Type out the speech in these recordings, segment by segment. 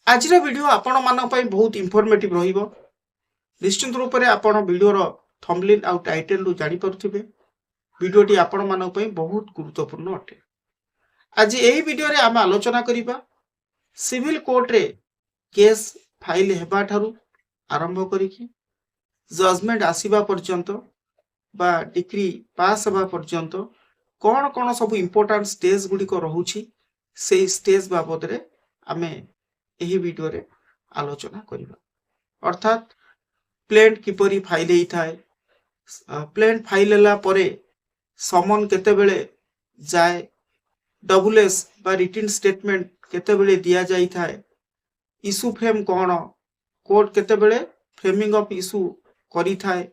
आज वीडियो आपण मान बहुत इनफॉर्मेटिव रहिबो। निश्चित रूप से आपण वीडियो थंबनेल आउ टाइटल रु जानि परथिबे वीडियोटी आपण मान बहुत गुरुत्वपूर्ण अटे। आज यही वीडियो रे आम आलोचना करिबा सिविल कोर्ट रे केस फाइल हेबा ठारू आरंभ करिकि जजमेंट आसीबा पर्यंत बा डिग्री पास हेबा पर्यंत कौन कौन सब इम्पोर्टेंट स्टेज गुडी को रहुछि से स्टेज बाबद रे आमे एही वीडियो रे आलोचना करिबा। अर्थात प्लेंट किपरि फाइल हेई थाए, प्लेंट फाइल हला परे समन केते बेले जाए, डबलएस बा रिटन स्टेटमेंट केते बेले दिया जाई थाए, इशू फ्रेम कोन, कोर्ट केते बेले फ्रेमिंग ऑफ इशू करी थाए,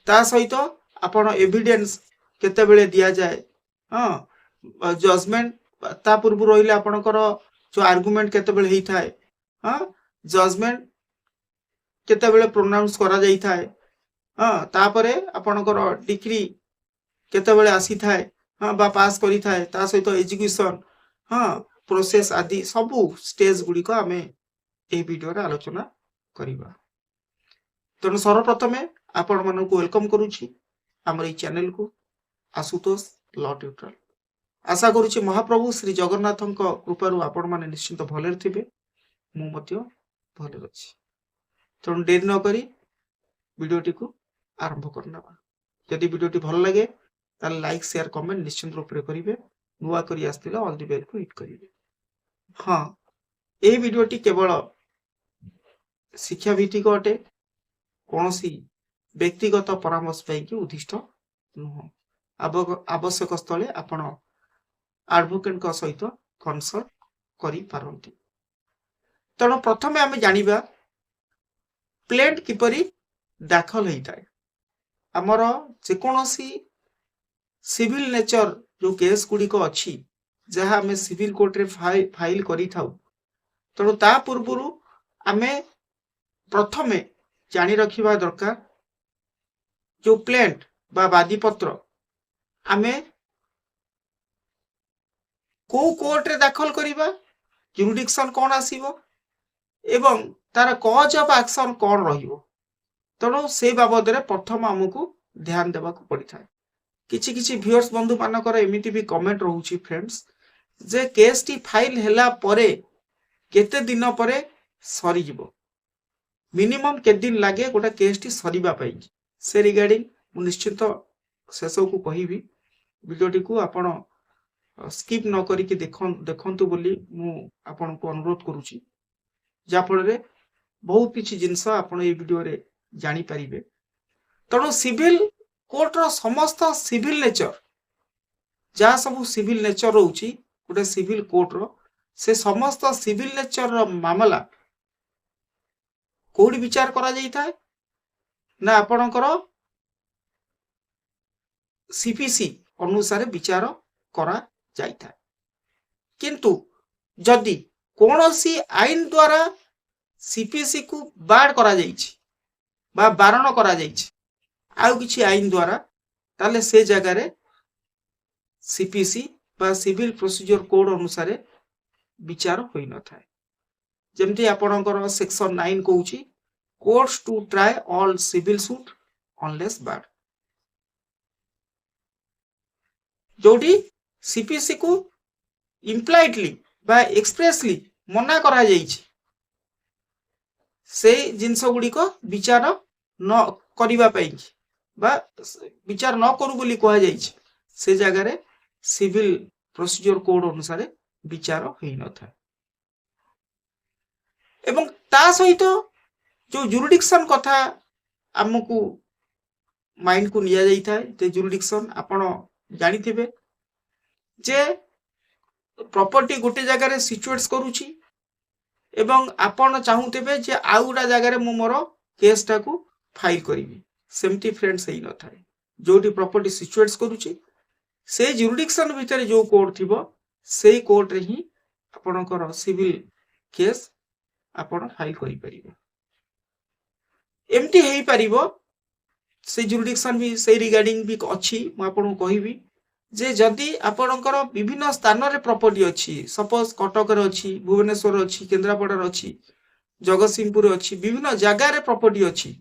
ता सहित आपण एविडेंस केते बेले दिया जाए, हां जजमेंट ता पूर्व रहिले आपणकर जो आर्गुमेंट केते बेले हेई थाए, हां जजमेंट केते बेले प्रोनाउंस करा जाई थाए, हां तापरे आपणकर डिग्री केते बेले आसी थाए, हां बा पास करी थाए, ता सहित एजुकेशन हां प्रोसेस आदि सबु स्टेज गुडी को हमें ए वीडियो रे आलोचना करिबा। तनो सर्वप्रथमे आपण मानन को वेलकम करूची हमर ई चैनल को आशुतोष लॉ ट्यूटोरियल। आशा करूची महाप्रभु श्री जगन्नाथन को कृपारु आपण माने निश्चित भले थिबे, मु मध्य भले अछि। तनो देर न करी वीडियोटी को आरंभ करना। यदि वीडियोटी भल लगे ताले लाइक शेयर कमेंट निश्चित रूप रे करिवे, नुवा करी आस्तिला ऑल द बेल को हिट करिवे। हां ए वीडियोटी केवल शिक्षा भित्तिक अटे, कोनोसी व्यक्तिगत परामर्श पाई कि उद्दिष्ट नुह। आवश्यक स्थले आपण एडवोकेट का सहित कंसल्ट करि पारंती। तनो प्रथमे आमे जानिबा प्लेंट किपरि दाखल हेई थाए। हमर जे कोनोसी सिविल नेचर जो केस गुडी को अछि जहा हमें सिविल कोर्ट रे फाइल करी थाउ, तनो ता पूर्वरु आमे प्रथमे जानि रखिबा दरकार जो प्लेंट बा वादी पत्र आमे को कोर्ट रे दाखल करिबा, जुरिडिक्शन कोन आसीबो एवं तार कॉज ऑफ एक्शन कोन रहिबो। तनो से बाबद रे प्रथम हमकु ध्यान देबा को पड़ी थाए। किछि किछि व्यूअर्स बंधु मानकर एमिति भी कमेंट रहउची फ्रेंड्स जे केस टी फाइल हेला परे केते दिन परे सरी जिवो, मिनिमम के दिन लागे गोटा केस टी सरीबा पई। से रिगार्डिंग मु निश्चित शेष को कहिबी, वीडियोटी को आपण स्किप न करी कि देखंतु बोली मु आपण को अनुरोध करूची, जा फल रे बहुत किछि जिंस आपण ए वीडियो रे जानि परिबे। तनो सिविल कोर्ट रो समस्त सिविल नेचर जा सब सिविल नेचर रहउची गोटे सिविल कोर्ट रो, से समस्त सिविल नेचर रो मामला कोड विचार करा जाई थाए ना आपणकर सीपीसी अनुसार विचार करा जाई थाए। किंतु जदि कोनोसी आईन द्वारा सीपीसी को बाड करा जाईछि बा बारण करा जाईछि आउ किछि आईन द्वारा, ताले से जगह रे सीपीसी बा सिविल प्रोसीजर कोड अनुसार विचार होई न थाए। जेमति आपणकर सेक्शन 9 कहूची courts to try all civil suit unless barred, जोडी सीपीसी को इम्प्लाइडली बा एक्सप्रेसली मना करा जाईछि से जिंस गुडी को विचार न करिबा पई बा विचार न करू बोली कहा जाईछि, से जगह रे सिविल प्रोसीजर कोड अनुसार विचार होई न था। एवं ता सहित जो जुरिडिक्शन कथा हमकु माइंड को निया जाई थाए, ते जुरिडिक्शन आपण जानि थिबे जे प्रॉपर्टी गोटे जगह रे सिचुएट्स करूची एवं आपण चाहूतेबे जे आउडा जगह रे मु मोर केस टा को फाइल करिवि, सेमती फ्रेंड्स हेई न थाए। जोटी प्रॉपर्टी सिचुएट्स करूची से जुरिडिक्शन भितर जो कोर्ट थिबो सेही कोर्ट रे ही आपणकर सिविल केस आपण फाइल करि परिबे। एमती हेई परिबो से जुरिडिक्शन भी से रिगार्डिंग भी अछि, मु आपन कहिबी जे जदि आपणकर विभिन्न स्थान रे प्रॉपर्टी अछि सपोज कटक रे अछि भुवनेश्वर अछि केन्द्रापड़ा रे अछि जगतसिंहपुर अछि विभिन्न जगह रे प्रॉपर्टी अछि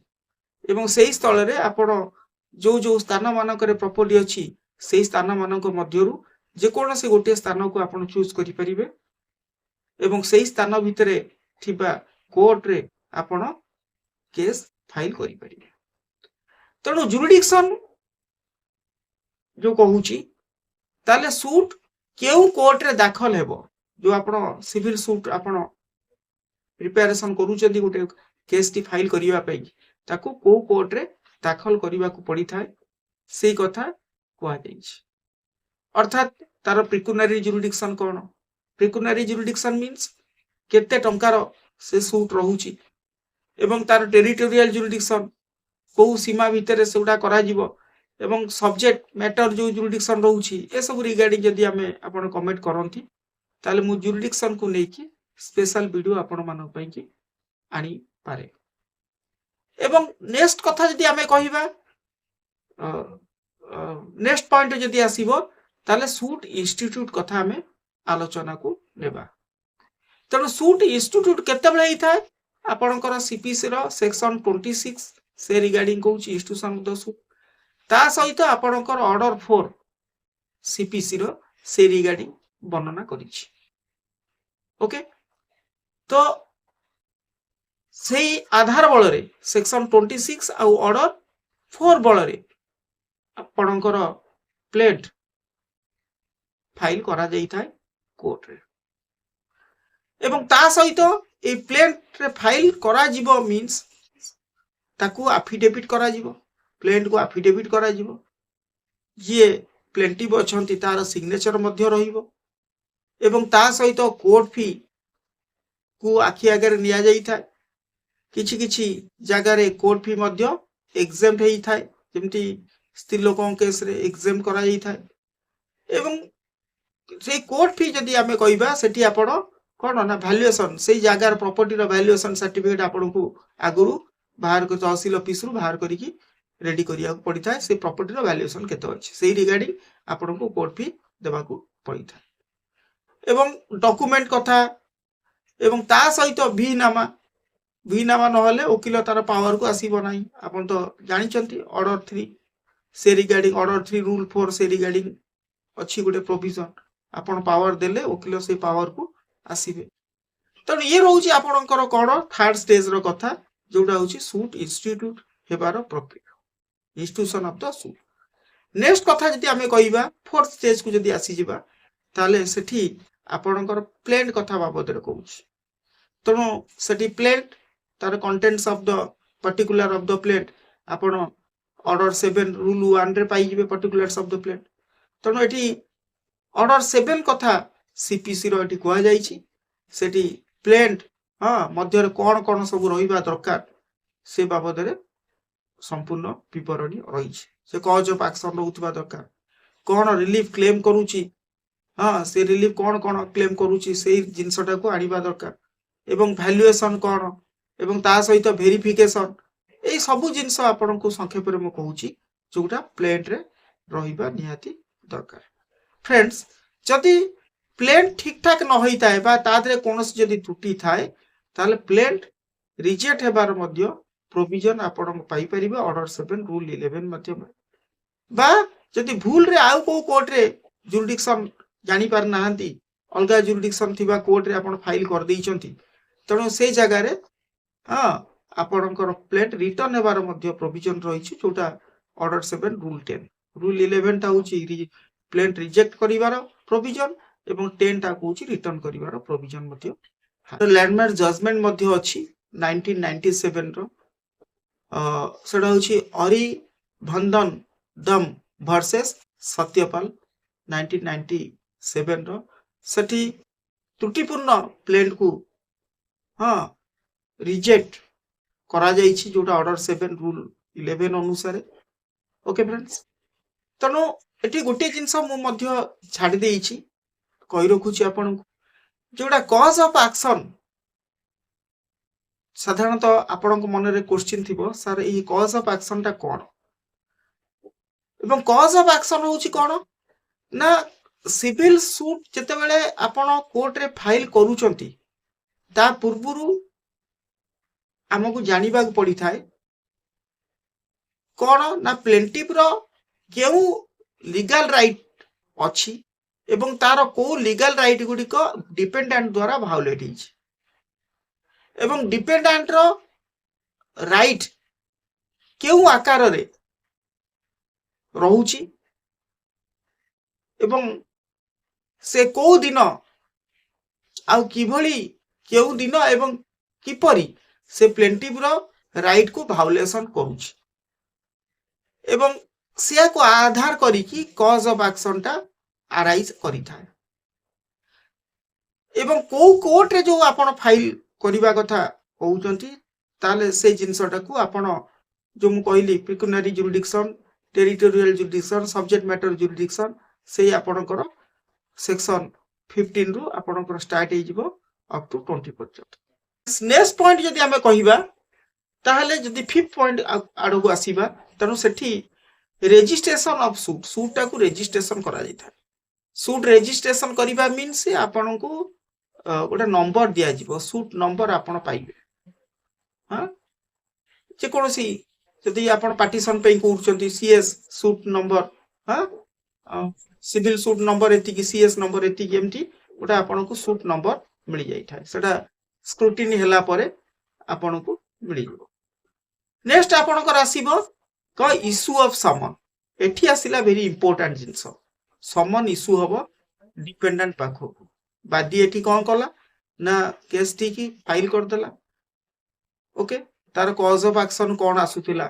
एवं सेही स्थल रे आपण जो जो स्थान मानक रे प्रॉपर्टी अछि सेही स्थान मानक मध्यरु जे कोनोसी गोटे स्थान को आपण चूज करि परिबे एवं सेही स्थान भितरे थिबा कोर्ट रे आपण केस फाइल करि परिबे तेणु जुरिडिक्शन जो कहूची ताले सूट केउ कोर्ट रे दाखल हेबो जो आपण सिविल सूट आपण प्रिपरेशन करूचंदी गोटे केस टी फाइल करिवा पई ताको को कोर्ट रे दाखल करिवा को पड़ी थाए सेही कथा कुआ जाईछ अर्थात तार प्रिकुनरी जुरिडिक्शन कोन प्रिकुनरी जुरिडिक्शन मींस केते टंकार से सूट रहूची एवं तार टेरिटोरियल जुरिडिक्शन को सीमा भितर सेउडा करा जीवो एवं सब्जेक्ट मैटर जो जुरिडिक्शन रहूची ए सब रिगार्डिंग जदी हमें आपण कमेंट करंती ताले मु जुरिडिक्शन को नेकी स्पेशल वीडियो आपण मानक पई की आनी पारे एवं नेक्स्ट कथा जदी हमें कहिबा नेक्स्ट पॉइंट जदी आसीबो ताले सूट इंस्टीट्यूट कथा हमें आलोचना को लेबा तेणु सूट इंस्टीट्यूट केते बेले ही थाए आपणकर सीपीसी रो सेक्शन 26 से रिगार्डिंग कहूची इंस्टीट्यूशन ऑफ द सूट ता सहित आपणकर ऑर्डर 4 सीपीसी रो से रिगार्डिंग वर्णना करिछि ओके तो सेही आधार बल रे सेक्शन 26 आ ऑर्डर 4 बल रे आपणकर प्लेट फाइल करा जाई थाए कोर्ट रे एवं ता सहित ए प्लेट रे फाइल करा जीवो मींस ताकू एफिडेविट करा जीवो प्लेट को एफिडेविट करा जीवो ये प्लेंटिव अछंती तार सिग्नेचर मध्य रहिबो एवं ता सहित कोर्ट फी को आखि आगे निया जाई थाए किछि किछि जगह रे कोर्ट फी मध्य एग्जेम्प्ट हेई थाए जेमति स्त्री लोकन केस रे एग्जेम्प्ट करा जाई थाए एवं से कोर्ट फी जदी हमें कहिबा सेठी आपण कोन ना वैल्यूएशन से जगह प्रॉपर्टी रो वैल्यूएशन सर्टिफिकेट आपण को आगुरु बाहर को तहसील ऑफिस रु बाहर करी की रेडी करिया को पड़ी थाए से प्रॉपर्टी रो वैल्यूएशन केतो अछि सेही रिगार्डिंग आपण को कोर्ट फी देबा को पड़ी थाए एवं डॉक्यूमेंट कथा एवं ता सहित भी नामा न हले वकील तार पावर को आसीबो नाही आपण तो जानि चंती ऑर्डर 3 से रिगार्डिंग ऑर्डर 3 रूल 4 से रिगार्डिंग अछि गुटे प्रोविजन आपण पावर देले वकील से पावर को आसीबे तो ये रहउची आपणकर कोन थर्ड स्टेज रो कथा जोडा होची सूट इंस्टीट्यूट हेबार प्रक्रिया institution of the suit next कथा जदी हमें कहिबा फोर्थ स्टेज को जदी आसी जिबा ताले सेठी आपणकर प्लेन कथा बाबद रे कहउची तनो सेठी प्लेट तार contents of the particular of the plate आपण ऑर्डर 7 रूल 1 रे पाई जिबे पर्टिकुलर्स ऑफ द प्लेट तनो एठी ऑर्डर 7 कथा सीपीसी रो एठी कोआ जाईची सेठी प्लेट हां मध्य रे कोन कोन सब रहिबा दरकार से बाबद रे संपूर्ण विवरणी रहिछि से कॉज ऑफ एक्शन रहउतबा दरकार कोन रिलीफ क्लेम करूची हां से रिलीफ कोन कोन क्लेम करूची से जिंसटा को आनिबा दरकार एवं वैल्यूएशन कोन एवं ता सहित वेरिफिकेशन ए सब जिंस आपन को संक्षेप रे म कहूची जोटा प्लेट रे रहिबा निहाती दरकार फ्रेंड्स जदी प्लेट ठीक ठाक न होई ताए बा तादरे कोनस जदी त्रुटि थाए ताले प्लेट रिजेक्ट हेबार मध्य प्रोविजन आपन पाई परिबे ऑर्डर 7 रूल 11 माध्यम बा जदी भूल रे आउ को कोर्ट रे जुरिडिक्शन जानि पार नाहंती अलगा जुरिडिक्शन थिबा कोर्ट रे आपन फाइल कर दैचंती तणो से जगह रे हां आपनकर प्लेट रिटर्न हेबार मध्य प्रोविजन रहिछि जोटा ऑर्डर 7 रूल 10 रूल 11 ता होछि प्लेट रिजेक्ट करिवार प्रोविजन एवं 10 ता होछि रिटर्न करिवार प्रोविजन मध्य तो लैंडमार्क जजमेंट मध्य अछि 1997 रो सेडा होछि अरि भंदन दम वर्सेस सत्यपाल 1997 रो सेठी त्रुटिपूर्ण प्लेट को हां रिजेक्ट करा जाईछि जोटा ऑर्डर 7 रूल 11 अनुसार ओके फ्रेंड्स तनो एठी गोटे जिंस मु मध्य छाडी देईछि कहि रखुछि आपन जोटा कॉज ऑफ एक्शन साधारणतः आपन को मन रे क्वेश्चन थिबो सर ई कॉज ऑफ एक्शन ता कोन एवं कॉज ऑफ एक्शन होछि कोन ना सिविल सूट जेतेबेले आपण कोर्ट रे फाइल करूचंती ता पूर्वरु हमकु जानिबा पड़ी थाए कौन ना प्लेंटिफ रो केउ लीगल राइट अछि एवं तार को लीगल राइट गुडी को डिपेंडेंट द्वारा भायोलेट हिच एवं डिपेंडेंट रो राइट केउ आकार रे रहुची एवं से को दिन आउ किभली केउ दिन एवं किपरी से प्लेंटिफ रो राइट को भायोलेशन करूची एवं सिया को आधार करी कि कॉज ऑफ एक्शन टा अराइज करी थाए एवं को कोर्ट रे जो आपण फाइल करिबा कथा कहउचंती ताले से जिंसटा को आपण जो मु कहली pecuniary jurisdiction territorial jurisdiction subject matter jurisdiction से आपणकर सेक्शन 15 रु आपणकर स्टार्ट हे जिवो अप टू 20 पर्यंत नेक्स्ट पॉइंट जदि हमें कहिबा ताहले जदि 5th पॉइंट आडो आसीबा तनु सेठी रेजिस्ट्रेशन ऑफ सूट सूटा को रेजिस्ट्रेशन करा जाय था सूट रेजिस्ट्रेशन करिबा मीन्स आपन को गोटे नंबर दिया जिवो सूट नंबर आपन पाइबे हां जे कोनोसी जदि आपन पार्टीशन पे करचंती सीएस सूट नंबर हां सिविल सूट नंबर एति की सीएस नंबर एति की एमटी गोटे आपन को सूट नंबर मिल जाय था सेटा स्क्रूटिनी हला परे आपन को मिल जिवो नेक्स्ट आपन को आसीबो क इश्यू ऑफ समन एठी आसिला वेरी इंपोर्टेंट जिंस समन इश्यू हबो डिपेंडेंट पाखो बादी एठी कोन कला ना केस टी की फाइल कर देला ओके तार कॉज ऑफ एक्शन कोन आसुतिला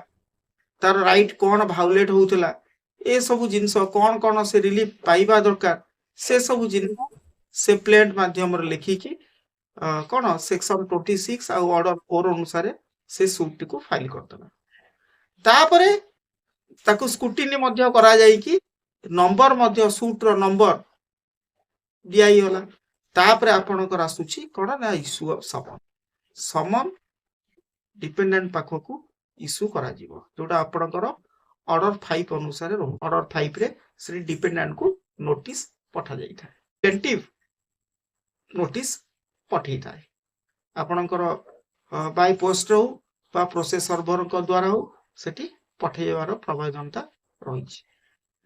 तार राइट कोन भायोलेट होउतिला ए सब जिंस कोन से रिलीफ पाइबा दरकार से सब जिंस से प्लेंट माध्यम रे लिखि की कोन सेक्शन 26 आ ऑर्डर 4 अनुसार से सूट को फाइल कर देला तापरे ताकू स्क्रूटिनी मध्य करा जाई कि नंबर मध्य सूट रो नंबर दियाई होला तापरे आपन को आसुची कोन ना issue of summon summon dependent पाखो को इश्यू करा जीवो जोटा आपन को ऑर्डर 5 अनुसार रहू ऑर्डर 5 रे श्री डिपेंडेंट को नोटिस पठा जाई था प्लेंटिफ नोटिस पठै था आपन को बाय पोस्ट रहू बा प्रोसेस सर्वर को द्वारा हो सेठी पठेबार प्रभावजनता रही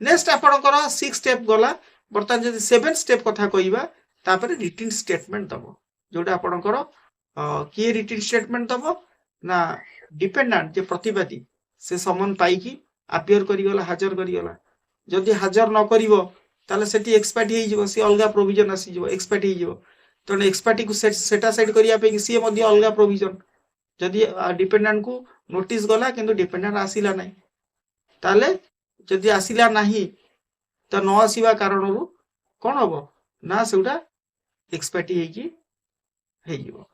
नेक्स्ट आपनकर 6 स्टेप गला बर्तमान जदि 7 स्टेप कथा कहिबा तापर रिटन स्टेटमेंट दबो जोटा आपनकर की रिटन स्टेटमेंट दबो ना डिपेंडेंट जे प्रतिवादी से समन पाई की अपियर करी गला हाजर करी गला जदि हाजर न करिवो ताले सेठी एक्सपर्ट हे जिवो सी अलगा प्रोविजन आसी जिवो एक्सपर्ट हे जिवो तो एक्सपर्ट को सेटा साइड करिया पे सी मध्ये अलगा प्रोविजन जदि डिपेंडेंट को नोटिस गला किंतु डिपेंडेंट आसिला नाही ताले जदि आसिला नाही त न आसीबा कारण रु कोन हबो ना सेउडा एक्सपर्टी हे जिवो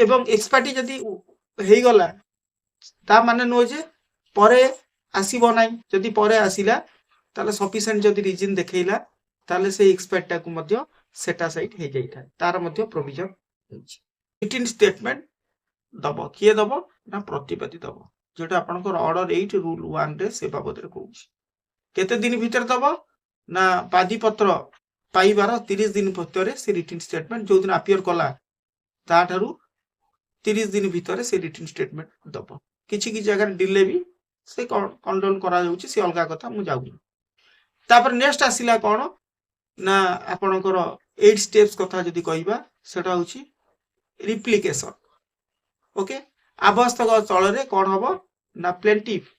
एवं एक्सपर्टी जदि हे गला ता माने नो जे परे आसीबो नाही जदि परे आसिला ताले सफिशिएंट जदि रीजन देखैला ताले से एक्सपर्टा को मध्य सेटा साइड हे जाइता तार मध्य प्रोविजन रिटन स्टेटमेंट दबो किए दबो ना प्रतिवादी दबो जोटा आपनकर ऑर्डर 8 रूल 1 रे से बाबद रे कहूची केते दिन भीतर दबो ना पादी पत्र पाइबार 30 दिन भीतर से रिटन स्टेटमेंट जो दिन अपियर कला ता थारु 30 दिन भीतर से रिटन स्टेटमेंट दबो किछि कि जगह डिले भी से कंडोन करा जाउची से अलगा कथा मु जाउनी तापर नेक्स्ट आसिला कोन ना आपनकर 8 स्टेप्स कथा जदी कहिबा सेटा होची रिप्लिकेशन ओके आवश्यक तल रे कोन हबो ना प्लेंटिफ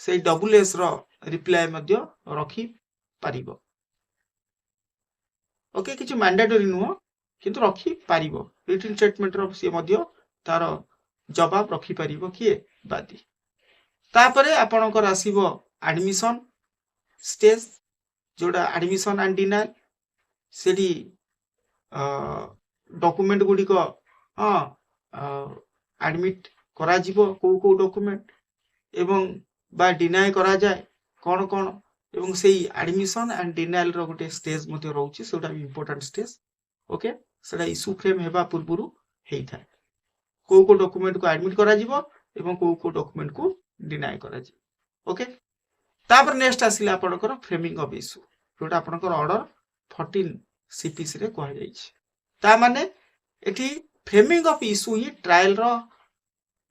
से डबल एस रो रिप्लाई मध्य रखी पारिबो ओके किछि मैंडेटरी नुहो किंतु रखी पारिबो रिटन स्टेटमेंट रो से मध्य तार जवाब रखी पारिबो किए बादी तापरे आपनकर आसीबो एडमिशन स्टेज जोडा एडमिशन एंड डिनाइल सेडी डॉक्यूमेंट गुडी को एडमिट करा जीवो को डॉक्यूमेंट एवं बा डिनाय करा जाय कोन कोन एवं सेही एडमिशन एंड डिनाइल रो गोटे स्टेज मध्ये रहउची सेटा इंपोर्टेंट स्टेज ओके सेटा इशू फ्रेम हेबा पूर्वरु हेई थाय को डॉक्यूमेंट को एडमिट करा जीवो एवं को डॉक्यूमेंट को डिनाय करा जी ओके तापर नेक्स्ट आसिला आपनकर फ्रेमिंग ऑफ इशू जोटा आपनकर ऑर्डर 14 सीपीसी रे कह जाइछ ता माने एठी फ्रेमिंग ऑफ इशू ही ट्रायल रो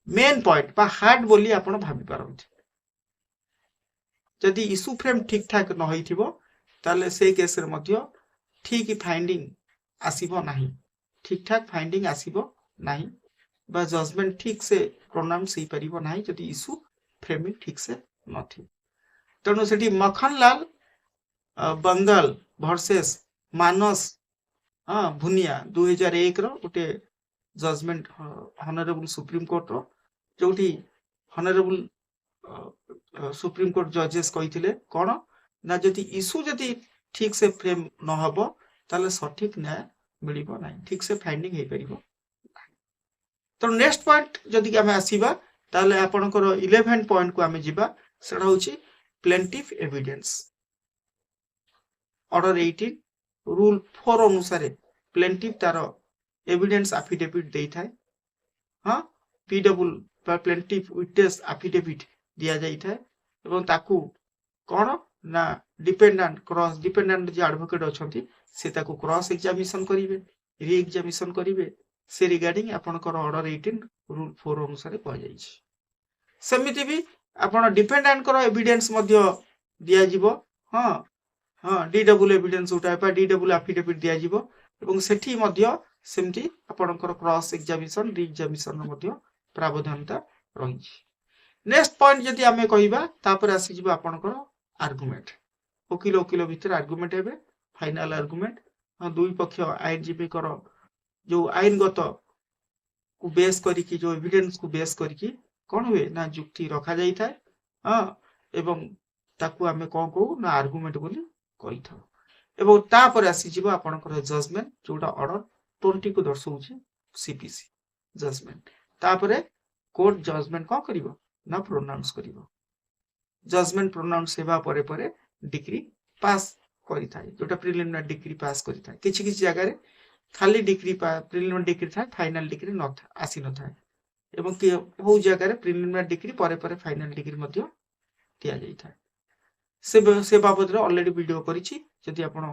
मेन पॉइंट बा हार्ड बोली आपण भाबी पारंती जदि इशू फ्रेम ठीक ठाक न होइथिबो ताले से केस रे मध्य ठीक फाइंडिंग आसीबो नाही ठीक ठाक फाइंडिंग आसीबो नाही बा जजमेंट ठीक से प्रोनाउंस ही परिबो नाही जदि इशू फ्रेमिंग ठीक से नथि तनो सेठी मखनलाल बंगाल वर्सेस मानस भुनिया 2001 रो गोटे जजमेंट हॉनरेबल सुप्रीम कोर्ट रो जोठी हॉनरेबल सुप्रीम कोर्ट जजेस कहिथिले कोन ना जदि इशू जदि ठीक से फ्रेम न हबो ताले सठिक न्याय मिलिबो नाही ठीक से फाइंडिंग हे परिबो तो नेक्स्ट पॉइंट जदि हमें आसीबा ताले आपनकर 11 पॉइंट को हमें जिबा सेडा होची प्लेंटिफ एविडेंस ऑर्डर 18 रूल 4 अनुसार प्लेंटिफ तार एविडेंस एफिडेविट देई थाए हां पीडब्ल्यू पर प्लेंटिफ विटनेस एफिडेविट दिया जाई थाए एवं ताकू कोन ना डिपेंडेंट क्रॉस डिपेंडेंट जे एडवोकेट अछंती से ताकू क्रॉस एग्जामिनेशन करिवे री एग्जामिनेशन करिवे से रिगार्डिंग आपनकर ऑर्डर 18 रूल 4 अनुसार कह जाई छी समिति भी आपण डिपेंडेंट करो एविडेंस मध्य दिया जिवो हां हां डीडब्ल्यू एविडेंस उठा पा डीडब्ल्यू एफिडेविट दिया जिवो एवं सेठी मध्य सेमती आपनकर क्रॉस एग्जामिनेशन री एग्जामिनेशन मध्य प्रावधानता रही छी नेक्स्ट पॉइंट जदि हमें कहिबा तापर आसी जिवो आपनकर आर्गुमेंट वकील वकील भीतर आर्गुमेंट हेबे फाइनल आर्गुमेंट दुई पक्ष आईनजीबी करो जो आईनगत को बेस करी की जो एविडेंस को बेस करी की कोन हुए ना जुक्ति रखा जाई थाए हां एवं ताकू हमें कोन को ना आर्गुमेंट बोली कहि था एवं तापर आसी जिवो आपनकर जजमेंट जोटा ऑर्डर 20 को दर्शाउछि सीपीसी जजमेंट तापरे कोर्ट जजमेंट को करिवो ना प्रोनाउंस करिवो जजमेंट प्रोनाउंस सेवा परे परे डिग्री पास करि थाए जोटा प्रिलिमिनरी डिग्री पास करि थाए किछि किछि जगह रे खाली डिग्री प्रिलिमिनरी डिग्री था फाइनल डिग्री न था आसी न था एवं कि हो जगह रे प्रिलिमिनरी डिग्री परे परे फाइनल डिग्री मध्य दिया जाई था से बाबद रे ऑलरेडी वीडियो करिछि जदि आपण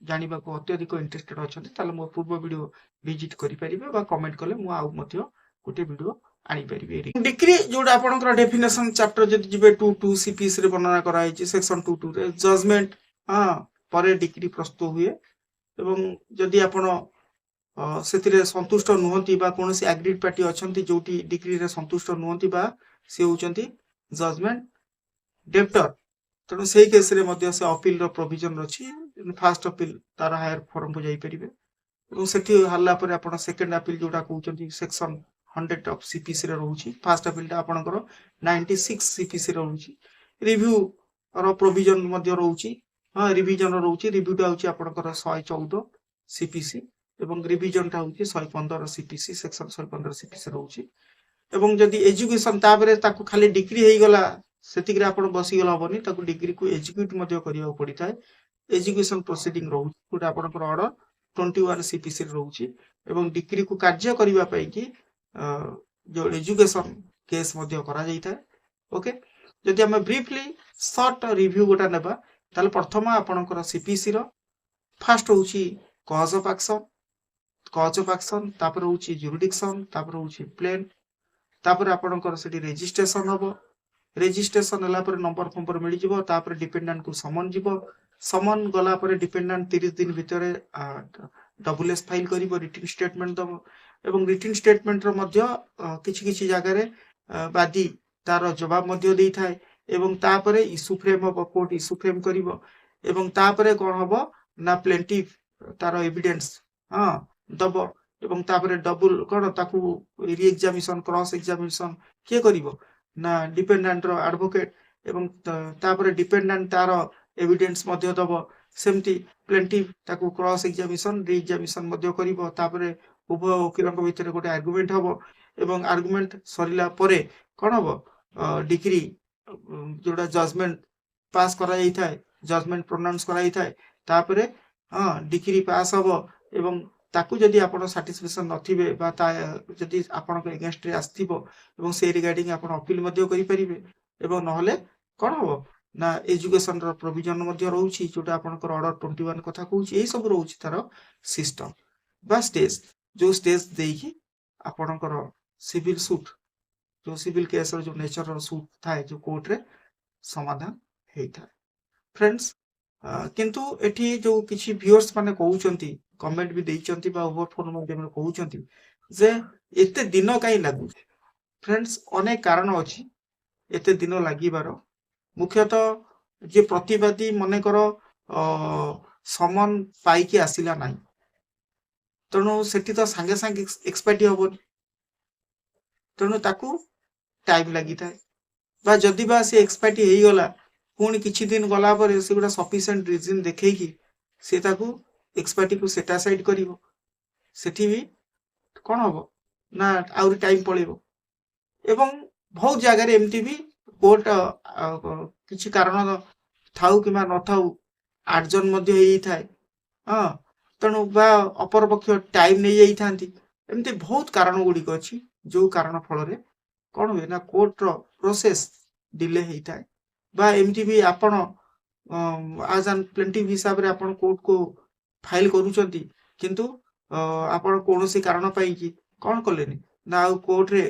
जानिबा को अत्यधिक इंटरेस्टेड अछंती ताले मो पूर्व वीडियो विजिट करि परिबे बा कमेंट करले मु आउ मध्य गोटे वीडियो आनी परिबे डिग्री जोडा आपनकर डेफिनेशन चैप्टर जदि जिबे 22 सीपीएस रे वर्णना करा है सेक्शन 22 रे जजमेंट परे डिग्री प्रस्तुत हुए एवं जदि आपण सेतिरे संतुष्ट नुहंती बा कोनोसी एग्रीड पार्टी अछंती जोटी डिग्री रे संतुष्ट नुहंती बा से होचंती जजमेंट डेप्टर तनो सेही केस रे मध्य से अपील रो प्रोविजन रछि फर्स्ट अपील तार हायर फॉर्म को जाई परिबे एवं सेठी हल्ला पर आपण सेकंड अपील जोटा कहउचंती सेक्शन 100 ऑफ सीपीसी रे रहउची फर्स्ट अपील ता आपनकर 96 सीपीसी रे रहउची रिव्यू रो प्रोविजन मध्य रहउची रिवीजन रहउची रिव्यू ता होची आपनकर 114 सीपीसी एवं रिवीजन ता होची 115 सीपीसी सेक्शन 115 सीपीसी रहउची एवं जदि एजुकेशन ताबरे ताकू खाली डिग्री हेई गला सेतिक रे आपण बसी गला होबनी ताकू डिग्री को एजुकेट मध्य करिया पड़ी थाए एजुकेशन प्रोसीडिंग रहउची गुड आपनकर ऑर्डर 21 सीपीसी रहउची एवं डिग्री को कार्य करिवा पई की जो एजुकेशन केस मध्य करा जाई थाए ओके जदि हम ब्रीफली शॉर्ट रिव्यू गोटा नेबा ताले प्रथम आपनकर सीपीसी रो फर्स्ट होची कॉज ऑफ एक्शन तापर होची जुरिडिक्शन तापर होची प्लेन तापर आपनकर सेठी रजिस्ट्रेशन होबो रजिस्ट्रेशन हला पर नंबर मिल जिवो तापर डिपेंडेंट को समन जिवो समन गला पर डिपेंडेंट 30 दिन भितरे डबलएस फाइल करिवो रिटन स्टेटमेंट दबो एवं रिटन स्टेटमेंट रो मध्य किछि किछि जागा रे बादी तार जवाब मध्य देई थाए एवं तापरे इशू फ्रेम होबो कोर्ट इशू फ्रेम करिवो एवं तापरे कोन होबो ना प्लेंटिफ तार एविडेंस दबो एवं तापरे डबल कोन ताकू री एग्जामिनेशन क्रॉस एग्जामिनेशन के करिवो ना डिपेंडेंट रो एडवोकेट एवं तापरे डिपेंडेंट तार एविडेंस मध्य दबो सेमती प्लेंटिफ ताकू क्रॉस एग्जामिनेशन री एग्जामिनेशन मध्य करिवो तापरे उभय वकीलक भितर गोटे आर्गुमेंट हबो एवं आर्गुमेंट सरिला परे कोन हबो डिग्री जोडा जजमेंट पास करा जाई थाए जजमेंट प्रोनाउंस करा जाई थाए तापरे डिग्री पास हबो एवं ताकू जदि आपण सैटिस्फैक्शन नथिबे बा ता जदि आपण के अगेंस्ट रे आस्थिबो एवं से रिगार्डिंग आपण अपील मध्य करि परिबे एवं नहले कोन हबो ନା एजुकेशन रो प्रोविजन मध्ये रहउछि जोटा आपनकर ऑर्डर 21 कथा कहउछि एई सब रहउछि तार सिस्टम बा स्टेज जो स्टेज देकी आपनकर सिविल सूट जो सिविल केस रो जो नेचर रो सूट थाए जो कोर्ट रे समाधान हेइथा फ्रेंड्स किंतु एठी जो किछि व्यूअर्स माने कहउचंती कमेंट भी देइचंती बा ओवर फोन माध्यम रे कहउचंती जे एते दिन काई लागु फ्रेंड्स अनेक कारण अछि एते दिन लागिबार मुख्यतः जे प्रतिवादी मनेकर समन पाइकी आसिला नाही तेणु सेठी तो सांगे सांगे एक्सपर्टी हबो तेणु ताकू टाइम लगी थाए बा जदि बा से एक्सपर्टी हेई गला पुणी किछि दिन गला पर से गुडा सफिशिएंट रीजन देखै कि से ताकू एक्सपर्टी को सेटा साइड करिवो सेठी भी कोन हबो ना आउरी टाइम पळेबो एवं बहुत जगह रे एमटी भी कोर्ट किछि कारण थाउ किमा न थाउ 8 जन मध्ये हेई थाए हां तेणु बा अपर पक्ष टाइम नहीं जाई थांती एमती बहुत कारण गुडी अछि जो कारण फल रे कोन हुए ना कोर्ट रो प्रोसेस डिले हेई थाए बा एमटी भी आपण आज एन प्लेंटिव हिसाब रे आपण कोर्ट को फाइल करूचंती किंतु आपण कोनोसी कारण पाई कि कोन कलेनी ना कोर्ट रे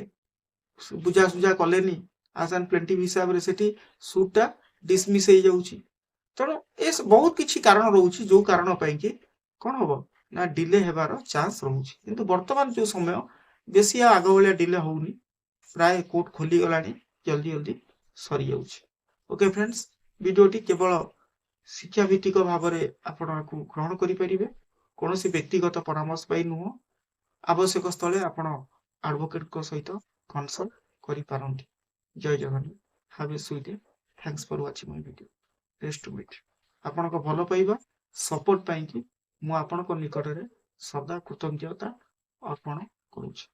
बुझा सुझा कलेनी आज एन प्लेंटिव हिसाब रे सेठी सूटा डिसमिस हे जाउची तेणु ए बहुत किछि कारण रहउची जो कारण पाई कि कोन होबो ना डिले हेबार चांस रहउची किंतु वर्तमान जो समय बेसी आग भलिया डिले होउनी प्राय कोर्ट खोली गलानी जल्दी जल्दी सरी जाउची ओके फ्रेंड्स वीडियोटी केवल शिक्षा भित्तिक भाव में आपण को ग्रहण करि परिबे कोनोसी व्यक्तिगत परामर्श पाई नुह आवश्यक स्थले आपण एडवोकेट को सहित कंसल्ट करि पारंती Jai Jagannath have a sweet day thanks for watching my video next week आपण को भलो पाइबा सपोर्ट पाई कि मु आपण को निकट रे सदा कृतज्ञता अर्पण करूछी।